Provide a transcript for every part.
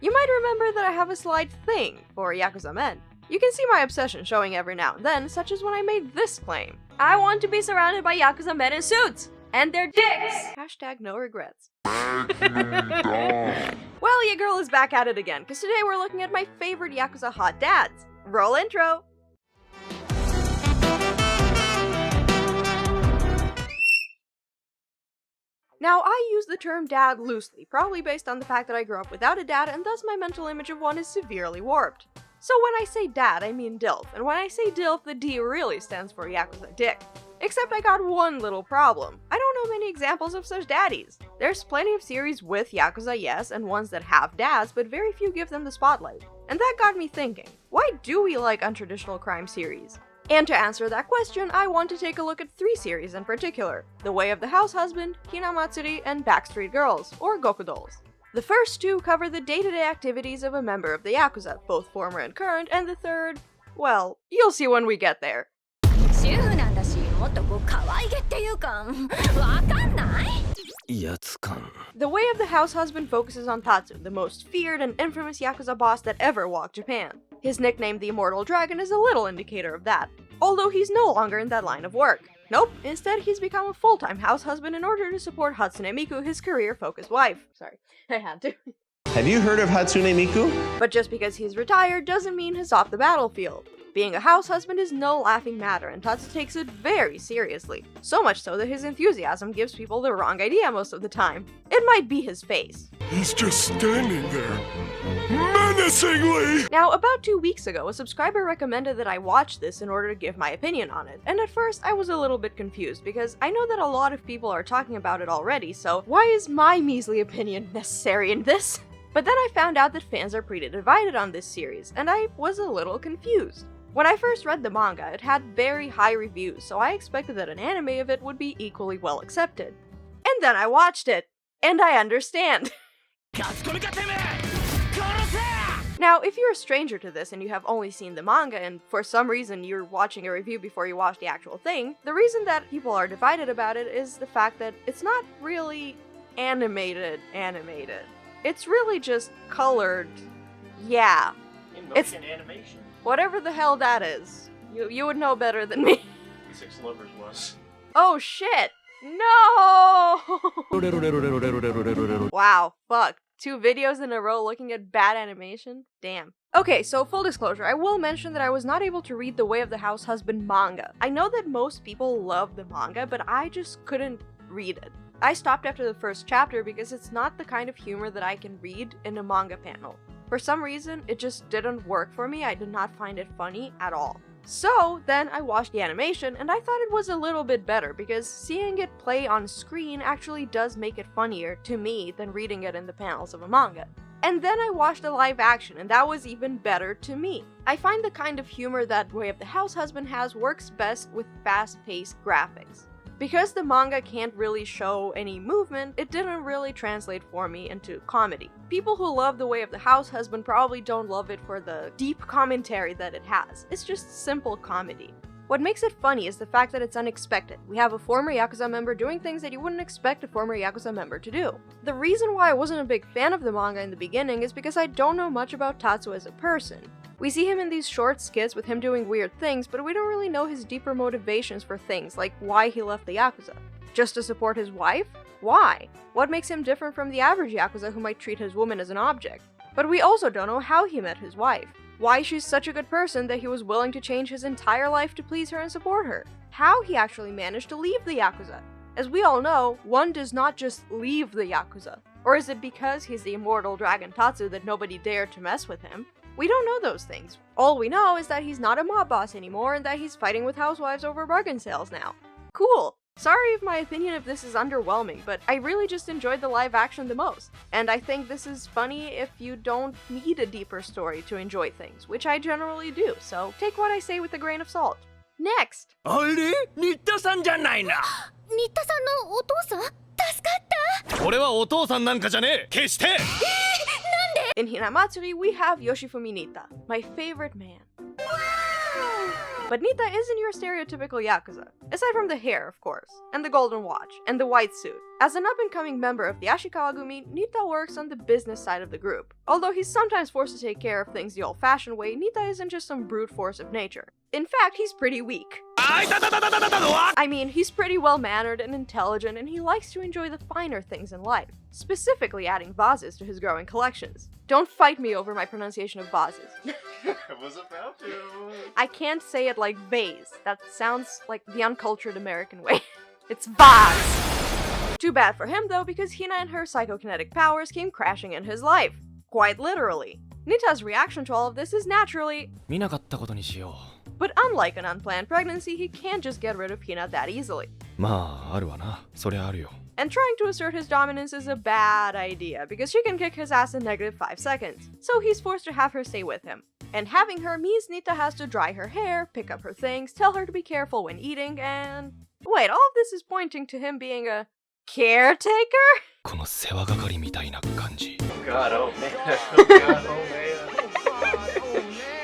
You might remember that I have a slight thing for Yakuza men. You can see my obsession showing every now and then, such as when I made this claim. I want to be surrounded by Yakuza men in suits! And their dicks! Hashtag no regrets. Well, your girl is back at it again, because today we're looking at my favorite Yakuza hot dads. Roll intro! Now, I use the term dad loosely, probably based on the fact that I grew up without a dad, and thus my mental image of one is severely warped. So when I say dad, I mean DILF, and when I say DILF, the D really stands for Yakuza dick. Except I got one little problem. I don't know many examples of such daddies. There's plenty of series with Yakuza, yes, and ones that have dads, but very few give them the spotlight. And that got me thinking, why do we like untraditional crime series? And to answer that question, I want to take a look at 3 series in particular: The Way of the Househusband, Hinamatsuri, and Backstreet Girls, or Gokudolls. The first 2 cover the day-to-day activities of a member of the Yakuza, both former and current, and the third, well, you'll see when we get there. The Way of the Househusband focuses on Tatsu, the most feared and infamous Yakuza boss that ever walked Japan. His nickname, the Immortal Dragon, is a little indicator of that, although he's no longer in that line of work. Nope, instead he's become a full-time house husband in order to support Hatsune Miku, his career-focused wife. Sorry, I had to. Have you heard of Hatsune Miku? But just because he's retired doesn't mean he's off the battlefield. Being a house husband is no laughing matter, and Tatsu takes it very seriously. So much so that his enthusiasm gives people the wrong idea most of the time. It might be his face. He's just standing there, menacingly! Now, about 2 weeks ago, a subscriber recommended that I watch this in order to give my opinion on it, and at first I was a little bit confused because I know that a lot of people are talking about it already, so why is my measly opinion necessary in this? But then I found out that fans are pretty divided on this series, and I was a little confused. When I first read the manga, it had very high reviews, so I expected that an anime of it would be equally well accepted. And then I watched it, and I understand. Now, if you're a stranger to this and you have only seen the manga, and for some reason you're watching a review before you watch the actual thing, the reason that people are divided about it is the fact that it's not really animated. It's really just colored. Yeah. It's animation. Whatever the hell that is. You would know better than me. Six Lovers was. Oh shit! No! Wow, fuck. 2 videos in a row looking at bad animation? Damn. Okay, so full disclosure, I will mention that I was not able to read The Way of the Househusband manga. I know that most people love the manga, but I just couldn't read it. I stopped after the first chapter because it's not the kind of humor that I can read in a manga panel. For some reason, it just didn't work for me. I did not find it funny at all. So then I watched the animation and I thought it was a little bit better because seeing it play on screen actually does make it funnier to me than reading it in the panels of a manga. And then I watched the live action and that was even better to me. I find the kind of humor that Way of the Househusband has works best with fast-paced graphics. Because the manga can't really show any movement, it didn't really translate for me into comedy. People who love The Way of the Househusband probably don't love it for the deep commentary that it has. It's just simple comedy. What makes it funny is the fact that it's unexpected. We have a former Yakuza member doing things that you wouldn't expect a former Yakuza member to do. The reason why I wasn't a big fan of the manga in the beginning is because I don't know much about Tatsu as a person. We see him in these short skits with him doing weird things, but we don't really know his deeper motivations for things, like why he left the Yakuza. Just to support his wife? Why? What makes him different from the average Yakuza who might treat his woman as an object? But we also don't know how he met his wife. Why she's such a good person that he was willing to change his entire life to please her and support her. How he actually managed to leave the Yakuza. As we all know, one does not just leave the Yakuza. Or is it because he's the immortal dragon Tatsu that nobody dared to mess with him? We don't know those things. All we know is that he's not a mob boss anymore and that he's fighting with housewives over bargain sales now. Cool. Sorry if my opinion of this is underwhelming, but I really just enjoyed the live action the most. And I think this is funny if you don't need a deeper story to enjoy things, which I generally do, so take what I say with a grain of salt. Next! あれ新田さんじゃないな。新田さんのお父さん助かった。俺はお父さんなんかじゃねえ。決して。In Hinamatsuri, we have Yoshifumi Nitta, my favorite man. But Nitta isn't your stereotypical Yakuza, aside from the hair, of course, and the golden watch, and the white suit. As an up-and-coming member of the Ashikawa-gumi, Nitta works on the business side of the group. Although he's sometimes forced to take care of things the old-fashioned way, Nitta isn't just some brute force of nature. In fact, he's pretty weak. I mean, he's pretty well-mannered and intelligent, and he likes to enjoy the finer things in life, specifically adding vases to his growing collections. Don't fight me over my pronunciation of vases. I was about to. I can't say it like vase. That sounds like the uncultured American way. It's vase. Too bad for him though, because Hina and her psychokinetic powers came crashing in his life. Quite literally. Nitta's reaction to all of this is naturally, 見なかったことにしよ but unlike an unplanned pregnancy, he can't just get rid of Hina that easily. う。まあ、あるわな。そりゃあるよ。 And trying to assert his dominance is a bad idea, because she can kick his ass in -5 seconds, so he's forced to have her stay with him. And having her means Nitta has to dry her hair, pick up her things, tell her to be careful when eating, and... Wait, all of this is pointing to him being a... caretaker? この世話係みたいな感じ。 Oh god, oh man. Oh god, oh man.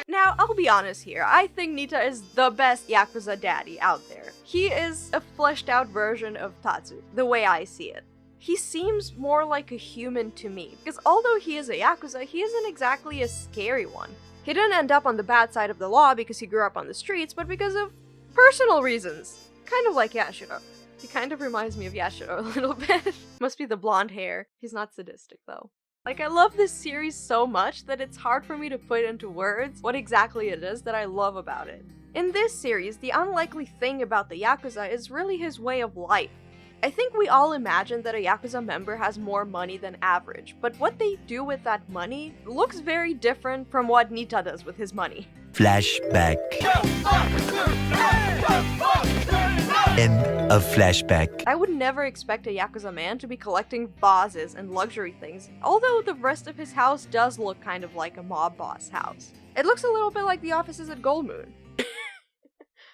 Now, I'll be honest here, I think Nitta is the best Yakuza daddy out there. He is a fleshed out version of Tatsu, the way I see it. He seems more like a human to me, because although he is a Yakuza, he isn't exactly a scary one. He didn't end up on the bad side of the law because he grew up on the streets, but because of personal reasons. Kind of like Yashiro. He kind of reminds me of Yashiro a little bit. Must be the blonde hair. He's not sadistic though. Like, I love this series so much that it's hard for me to put into words what exactly it is that I love about it. In this series, the unlikely thing about the Yakuza is really his way of life. I think we all imagine that a Yakuza member has more money than average, but what they do with that money looks very different from what Nitta does with his money. Flashback. End of flashback. I would never expect a Yakuza man to be collecting vases and luxury things, although the rest of his house does look kind of like a mob boss house. It looks a little bit like the offices at Gold Moon.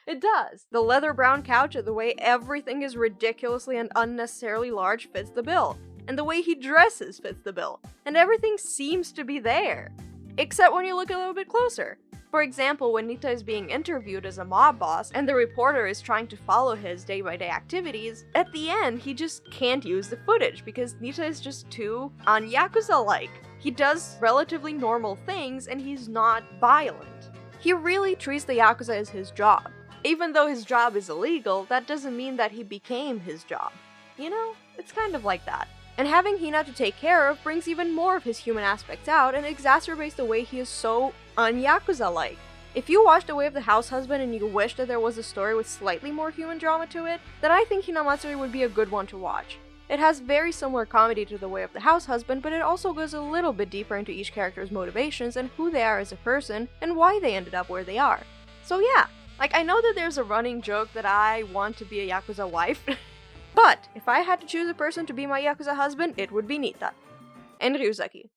It does. The leather brown couch and the way everything is ridiculously and unnecessarily large fits the bill. And the way he dresses fits the bill. And everything seems to be there. Except when you look a little bit closer. For example, when Nitta is being interviewed as a mob boss and the reporter is trying to follow his day-by-day activities, at the end he just can't use the footage because Nitta is just too un-Yakuza-like. He does relatively normal things and he's not violent. He really treats the Yakuza as his job. Even though his job is illegal, that doesn't mean that he became his job. You know, it's kind of like that. And having Hina to take care of brings even more of his human aspects out and exacerbates the way he is so un-Yakuza-like. If you watched The Way of the Househusband and you wish that there was a story with slightly more human drama to it, then I think Hinamatsuri would be a good one to watch. It has very similar comedy to The Way of the Househusband, but it also goes a little bit deeper into each character's motivations and who they are as a person and why they ended up where they are. So yeah, like, I know that there's a running joke that I want to be a Yakuza wife, but if I had to choose a person to be my Yakuza husband, it would be Nitta. And Ryuzaki.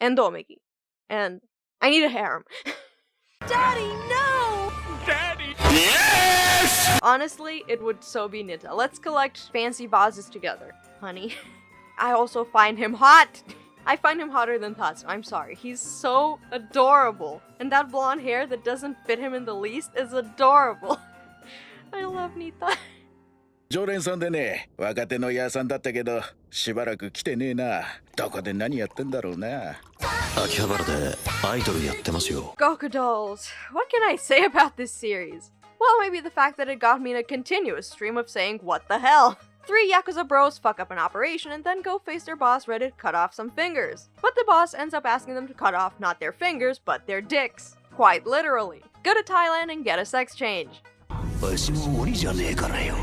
And Domeki. And I need a harem. Daddy, no! Daddy! Honestly, it would so be Nitta. Let's collect fancy vases together, honey. I also find him hot! I find him hotter than Tatsu, I'm sorry. He's so adorable. And that blonde hair that doesn't fit him in the least is adorable. I love Nitta. 常連さんでね、若手の屋さんだったけど、しばらく来てねえな。どこで何やってんだろうな。秋葉原でアイドルやってますよ。Gokudolls. What can I say about this series? Well, maybe the fact that it got me in a continuous stream of saying what the hell. 3 Yakuza bros fuck up an operation and then go face their boss ready to cut off some fingers. But the boss ends up asking them to cut off not their fingers, but their dicks. Quite literally. Go to Thailand and get a sex change. わしも鬼じゃねえからよ。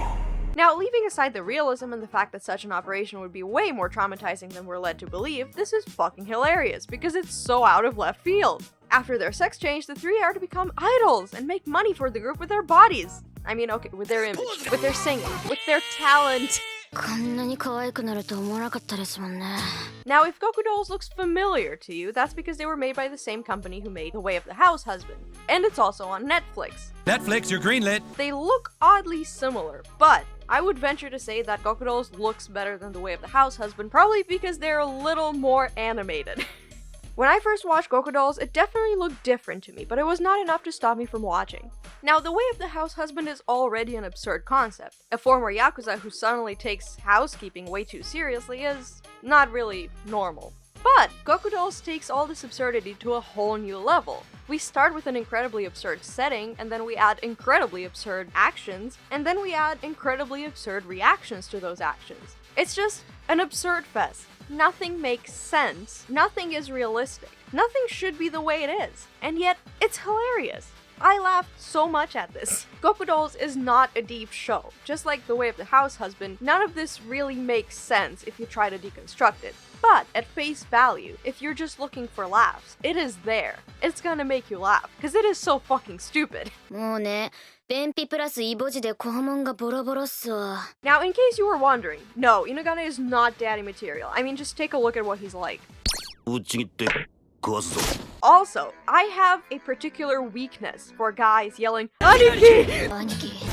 Now, leaving aside the realism and the fact that such an operation would be way more traumatizing than we're led to believe, this is fucking hilarious because it's so out of left field. After their sex change, the 3 are to become idols and make money for the group with their bodies. I mean, okay, with their image, with their singing, with their talent. こんなに可愛くなると思わなかったですもんね。 Now, if Gokudolls looks familiar to you, that's because they were made by the same company who made The Way of the Househusband. And it's also on Netflix. Netflix, you're greenlit. They look oddly similar, but I would venture to say that Gokudolls looks better than The Way of the Househusband, probably because they're a little more animated. When I first watched Gokudolls, it definitely looked different to me, but it was not enough to stop me from watching. Now, the Way of the Househusband is already an absurd concept. A former Yakuza who suddenly takes housekeeping way too seriously is not really normal. But Gokudolls takes all this absurdity to a whole new level. We start with an incredibly absurd setting, and then we add incredibly absurd actions, and then we add incredibly absurd reactions to those actions. It's just an absurd fest. Nothing makes sense. Nothing is realistic. Nothing should be the way it is. And yet, it's hilarious. I laughed so much at this. Gokudolls is not a deep show. Just like The Way of the Househusband, none of this really makes sense if you try to deconstruct it. But at face value, if you're just looking for laughs, it is there. It's gonna make you laugh, because it is so fucking stupid. もうね、便秘プラスイボ痔で肛門がボロボロっすわ。 Now, in case you were wondering, no, Inagane is not daddy material. I mean, just take a look at what he's like. うちぎって壊すぞ。 Also, I have a particular weakness for guys yelling, ANIKI! 兄貴。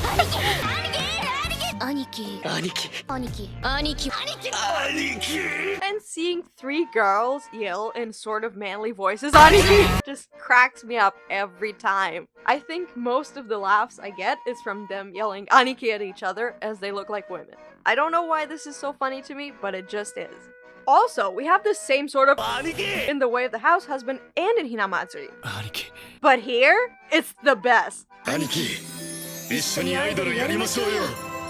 兄貴。兄貴。兄貴。兄貴。兄貴。 And seeing 3 girls yell in sort of manly voices, ANIKI! Just cracks me up every time. I think most of the laughs I get is from them yelling ANIKI at each other as they look like women. I don't know why this is so funny to me, but it just is. Also, we have the same sort of ANIKI in The Way of the Househusband and in Hinamatsuri. 兄貴 But here, it's the best. 兄貴、一緒にアイドルやりましょうよ。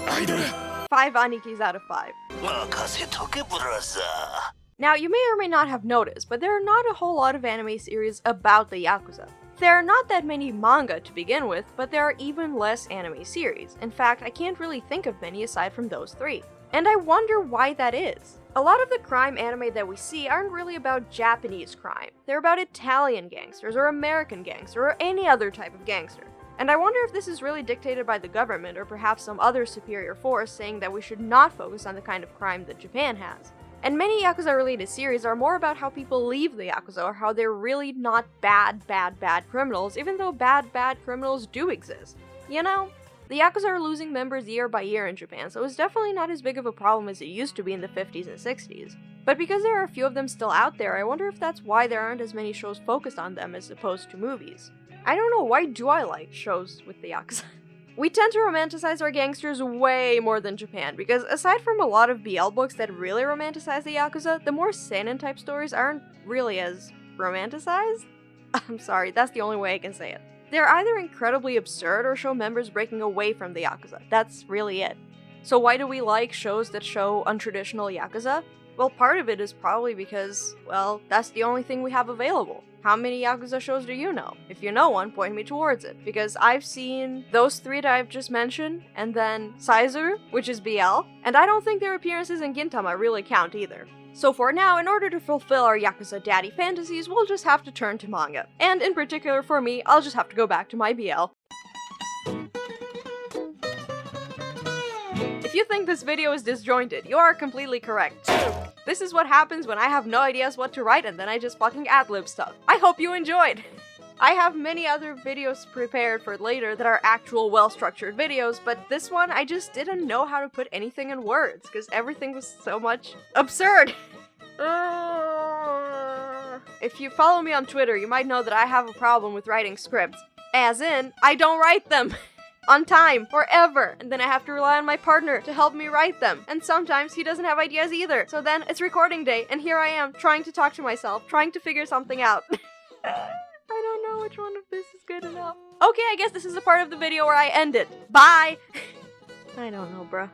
アイドル。 5 ANIKIs out of 5. 任せとけブラザー。 Now, you may or may not have noticed, but there are not a whole lot of anime series about the Yakuza. There are not that many manga to begin with, but there are even less anime series. In fact, I can't really think of many aside from those 3. And I wonder why that is. A lot of the crime anime that we see aren't really about Japanese crime. They're about Italian gangsters or American gangster or any other type of gangster. And I wonder if this is really dictated by the government or perhaps some other superior force saying that we should not focus on the kind of crime that Japan has. And many Yakuza-related series are more about how people leave the Yakuza or how they're really not bad criminals, even though bad criminals do exist. You know? The Yakuza are losing members year by year in Japan, so it's definitely not as big of a problem as it used to be in the 50s and 60s. But because there are a few of them still out there, I wonder if that's why there aren't as many shows focused on them as opposed to movies. I don't know, why do I like shows with the Yakuza? We tend to romanticize our gangsters way more than Japan, because aside from a lot of BL books that really romanticize the Yakuza, the more seinen type stories aren't really as romanticized? I'm sorry, that's the only way I can say it. They're either incredibly absurd or show members breaking away from the Yakuza. That's really it. So why do we like shows that show untraditional Yakuza? Well, part of it is probably because, well, that's the only thing we have available. How many Yakuza shows do you know? If you know one, point me towards it. Because I've seen those 3 that I've just mentioned, and then Saizuru, which is BL, and I don't think their appearances in Gintama really count either. So for now, in order to fulfill our Yakuza daddy fantasies, we'll just have to turn to manga. And in particular for me, I'll just have to go back to my BL. If you think this video is disjointed, you are completely correct. This is what happens when I have no ideas what to write and then I just fucking ad-lib stuff. I hope you enjoyed! I have many other videos prepared for later that are actual well-structured videos, but this one I just didn't know how to put anything in words because everything was so much absurd. If you follow me on Twitter, you might know that I have a problem with writing scripts. As in, I don't write them on time, forever, and then I have to rely on my partner to help me write them, and sometimes he doesn't have ideas either, so then it's recording day, and here I am, trying to talk to myself, trying to figure something out. I don't know which one of this is good enough. Okay, I guess this is the part of the video where I end it. Bye! I don't know, bruh.